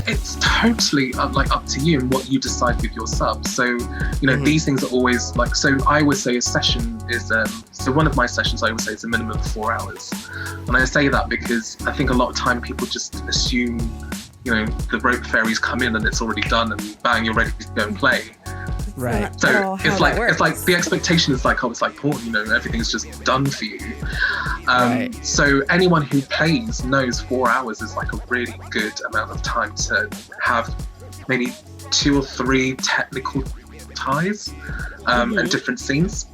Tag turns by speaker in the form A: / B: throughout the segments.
A: It's totally up to you and what you decide with your sub. So, these things are always like, so I always say a session is, so one of my sessions I always say is a minimum of 4 hours. And I say that because I think a lot of time people just assume, the rope fairies come in and it's already done and bang, you're ready to go and play.
B: Right.
A: So it's like the expectation is like, oh, it's like porn, everything's just done for you.
B: Right.
A: So anyone who plays knows 4 hours is like a really good amount of time to have maybe 2 or 3 technical ties and different scenes.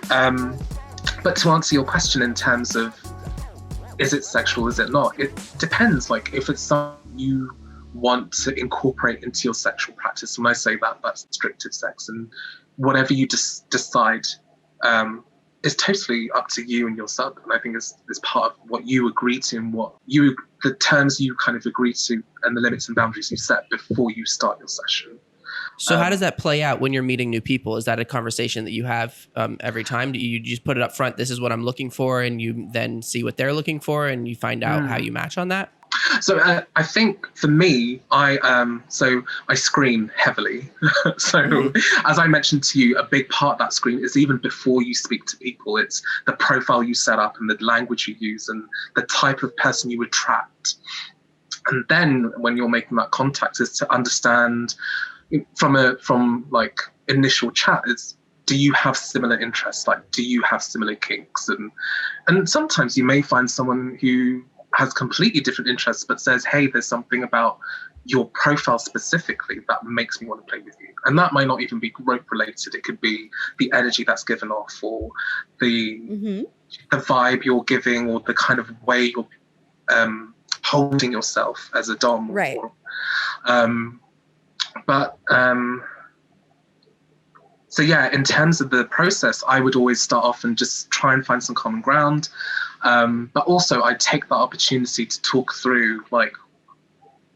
A: But to answer your question in terms of, is it sexual, is it not? It depends. Like if it's something you want to incorporate into your sexual practice, when I say that, that's restricted sex, and whatever you decide is totally up to you and your sub. And I think it's part of what you agree to and the terms you kind of agree to and the limits and boundaries you set before you start your session.
B: So how does that play out when you're meeting new people? Is that a conversation that you have every time? Do you just put it up front, this is what I'm looking for, and you then see what they're looking for and you find out how you match on that?
A: So I think for me, I screen heavily. So as I mentioned to you, a big part of that screen is even before you speak to people. It's the profile you set up and the language you use and the type of person you attract. And then when you're making that contact is to understand from like initial chat is, do you have similar interests? Like, do you have similar kinks? And sometimes you may find someone who has completely different interests, but says, hey, there's something about your profile specifically that makes me want to play with you. And that might not even be rope related. It could be the energy that's given off, or the vibe you're giving, or the kind of way you're holding yourself as a dom.
C: Right.
A: So yeah, in terms of the process, I would always start off and just try and find some common ground. But also I take that opportunity to talk through like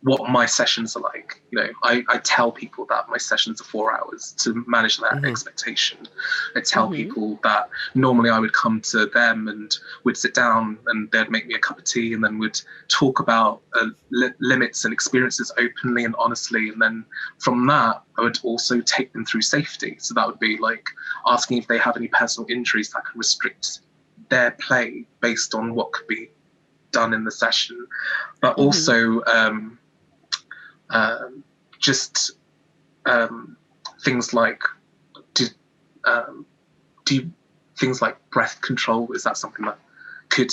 A: what my sessions are like. I tell people that my sessions are 4 hours to manage that expectation. I tell people that normally I would come to them and we'd sit down and they'd make me a cup of tea and then we'd talk about limits and experiences openly and honestly. And then from that, I would also take them through safety. So that would be like asking if they have any personal injuries that can restrict their play based on what could be done in the session, but also things like things like breath control. Is that something that could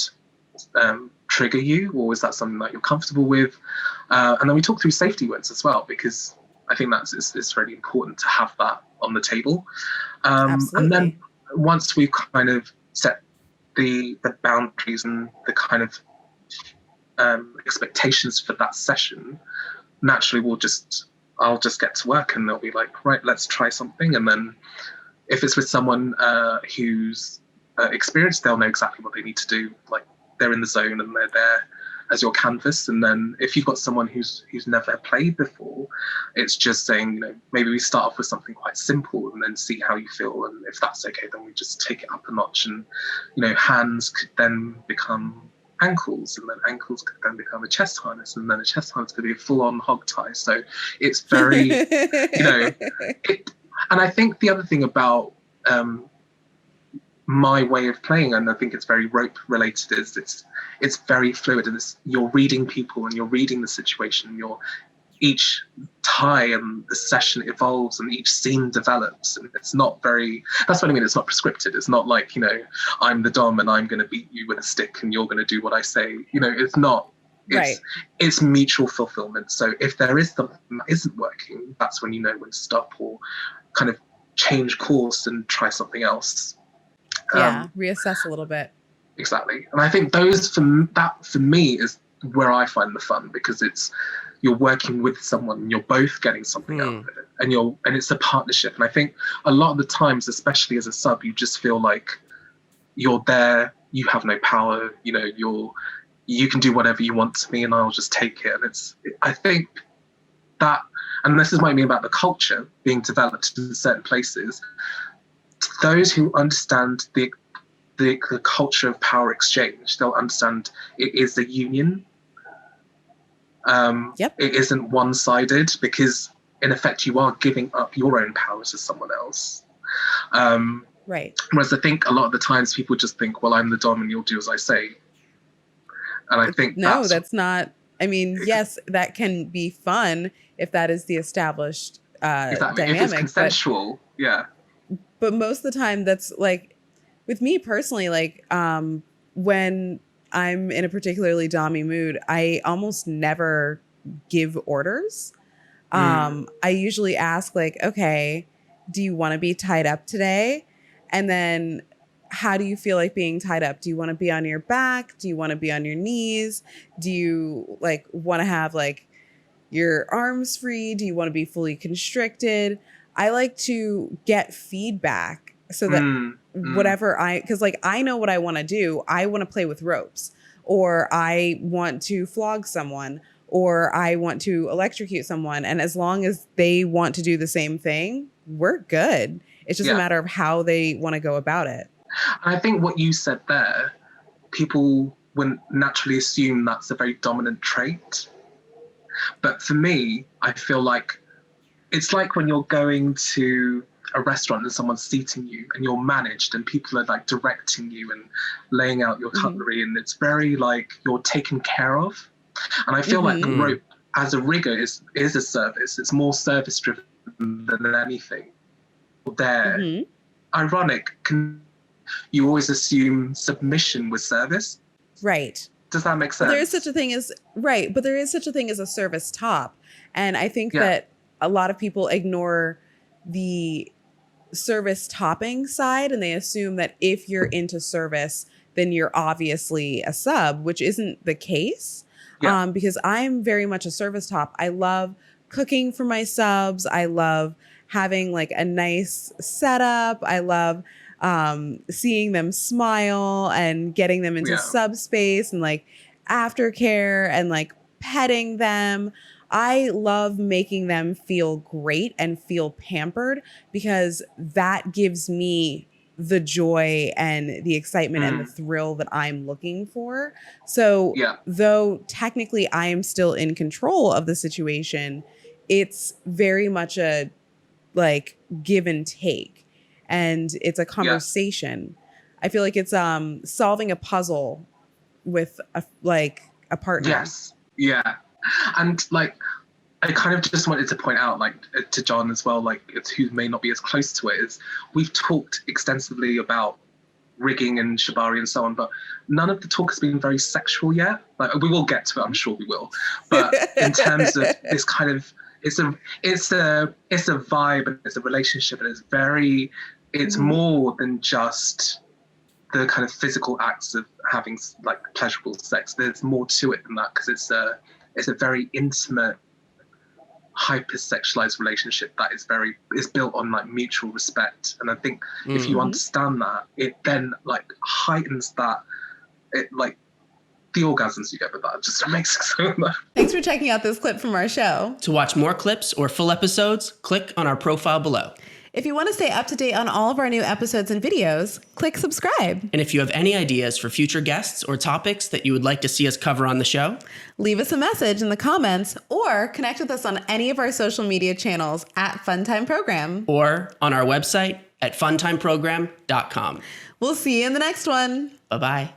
A: trigger you, or is that something that you're comfortable with? And then we talk through safety words as well, because I think it's really important to have that on the table. And then once we've kind of set the boundaries and the kind of expectations for that session, naturally I'll just get to work and they'll be like, right, let's try something. And then if it's with someone who's experienced, they'll know exactly what they need to do. Like they're in the zone and they're there as your canvas. And then if you've got someone who's never played before, it's just saying, maybe we start off with something quite simple and then see how you feel. And if that's okay, then we just take it up a notch. And, hands could then become ankles, and then ankles could then become a chest harness, and then a chest harness could be a full-on hog tie. So it's very, and I think the other thing about my way of playing, and I think it's very rope related, is it's very fluid, and you're reading people and you're reading the situation. Each tie and the session evolves and each scene develops, and it's not very, that's what I mean, it's not prescripted. It's not like, I'm the dom and I'm going to beat you with a stick and you're going to do what I say. It's not. It's mutual fulfillment. So if there is something that isn't working, that's when you know when to stop or kind of change course and try something else.
C: Reassess a little bit.
A: Exactly. And I think that for me is where I find the fun, because you're working with someone and you're both getting something out of it, and it's a partnership. And I think a lot of the times, especially as a sub, you just feel like you're there, you have no power, you can do whatever you want to me and I'll just take it. And I think that, and this is what I mean about the culture being developed in certain places, those who understand the culture of power exchange. They'll understand it is a union.
C: Yep.
A: It isn't one-sided, because in effect you are giving up your own power to someone else.
C: Right.
A: Whereas I think a lot of the times people just think, well, I'm the dom and you'll do as I say. And I think
C: that's not. I mean, yes, that can be fun if that is the established
A: exactly.
C: dynamic.
A: If it's consensual,
C: But most of the time, that's like, with me personally, like when I'm in a particularly dommy mood, I almost never give orders. I usually ask, like, okay, do you want to be tied up today? And then how do you feel like being tied up? Do you want to be on your back? Do you want to be on your knees? Do you like want to have like your arms free? Do you want to be fully constricted? I like to get feedback so that whatever because like I know what I want to do. I want to play with ropes, or I want to flog someone, or I want to electrocute someone. And as long as they want to do the same thing, we're good. It's just a matter of how they want to go about it.
A: And I think what you said there, people wouldn't naturally assume that's a very dominant trait. But for me, I feel like it's like when you're going to a restaurant and someone's seating you and you're managed and people are like directing you and laying out your cutlery, and it's very like you're taken care of. And I feel like the rope as a rigger is a service. It's more service driven than anything. There, ironic, you always assume submission with service.
C: Right.
A: Does that make sense?
C: But there is such a thing as but there is such a thing as a service top. And I think that a lot of people ignore the service topping side, and they assume that if you're into service, then you're obviously a sub, which isn't the case. Because I'm very much a service top. I love cooking for my subs. I love having like a nice setup. I love seeing them smile and getting them into subspace and like aftercare and like petting them. I love making them feel great and feel pampered, because that gives me the joy and the excitement and the thrill that I'm looking for. So though technically I am still in control of the situation, it's very much a like give and take, and it's a conversation. I feel like it's solving a puzzle with a partner.
A: Yes. Yeah. And like, I kind of just wanted to point out, like, to John as well, like, it's who may not be as close to it, is we've talked extensively about rigging and shibari and so on, but none of the talk has been very sexual yet. Like, we will get to it, I'm sure we will. But in terms of this kind of, it's a vibe, and it's a relationship, and it's more than just the kind of physical acts of having like pleasurable sex. There's more to it than that, because it's a very intimate, hyper-sexualized relationship that is built on like mutual respect. And I think if you understand that, it then like heightens that, it like the orgasms you get with that. It just makes it so much.
C: Thanks for checking out this clip from our show.
B: To watch more clips or full episodes, click on our profile below.
C: If you want to stay up to date on all of our new episodes and videos, click subscribe.
B: And if you have any ideas for future guests or topics that you would like to see us cover on the show,
C: leave us a message in the comments or connect with us on any of our social media channels at Funtime Program.
B: Or on our website at funtimeprogram.com.
C: We'll see you in the next one.
B: Bye-bye.